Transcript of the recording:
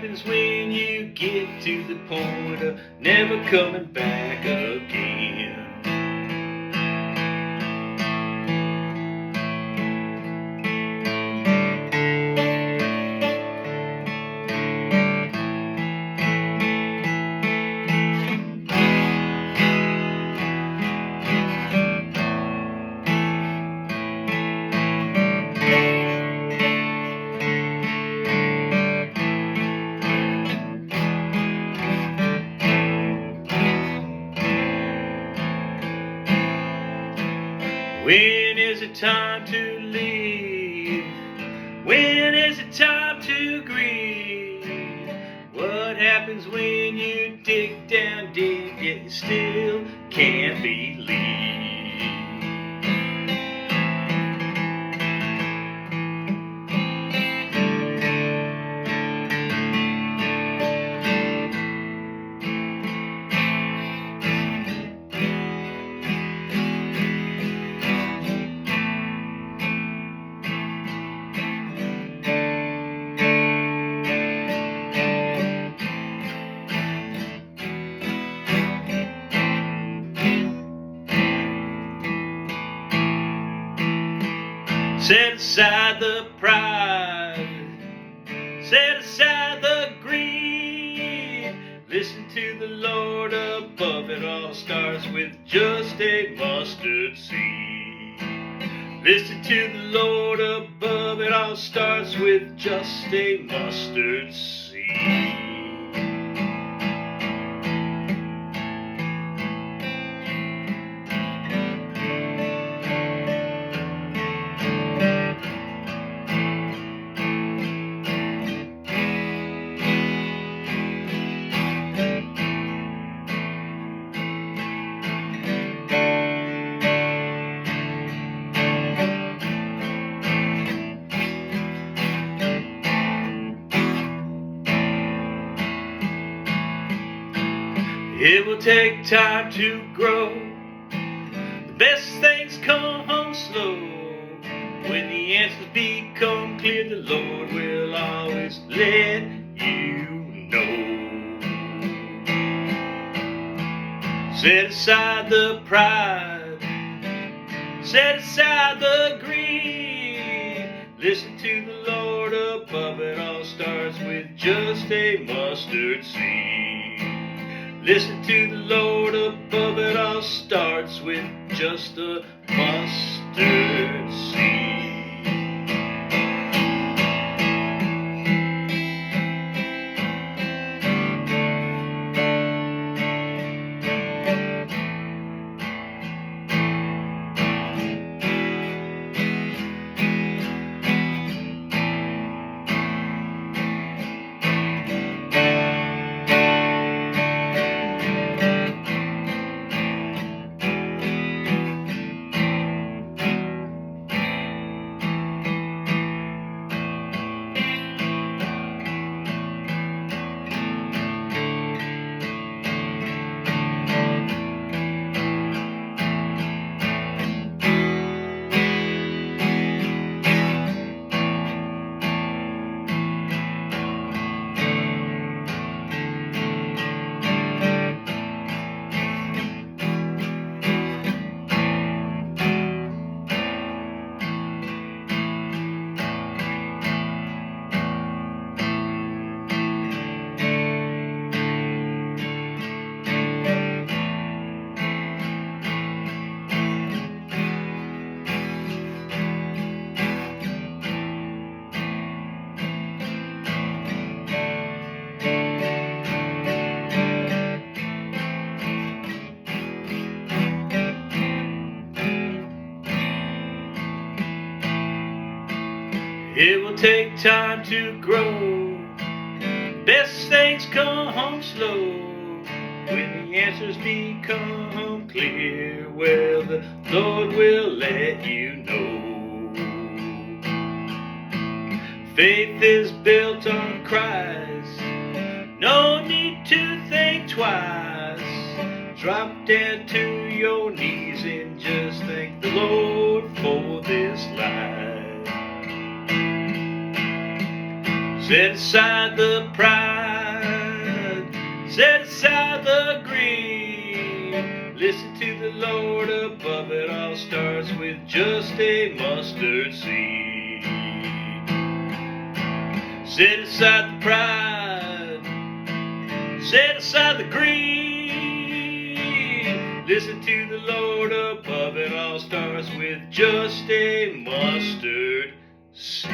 happens when you get to the point of never coming back again. When is it time to leave? When is it time to grieve? What happens when you dig down deep yet you still can't believe? Set aside the pride, set aside the greed. Listen to the Lord above, it all starts with just a mustard seed. Listen to the Lord above, it all starts with just a mustard seed. It will take time to grow. The best things come home slow. When the answers become clear, the Lord will always let you know. Set aside the pride, set aside the greed. Listen to the Lord above, it all starts with just a mustard seed. Listen to the Lord above, it all starts with just a mustard seed. It will take time to grow. Best things come home slow. When the answers become clear, well, the Lord will let you know. Faith is built on Christ. No need to think twice. Drop down to your knees and just thank the Lord for this life. Set aside the pride, set aside the greed. Listen to the Lord above it all. Starts with just a mustard seed. Set aside the pride, set aside the greed. Listen to the Lord above it all. Starts with just a mustard seed.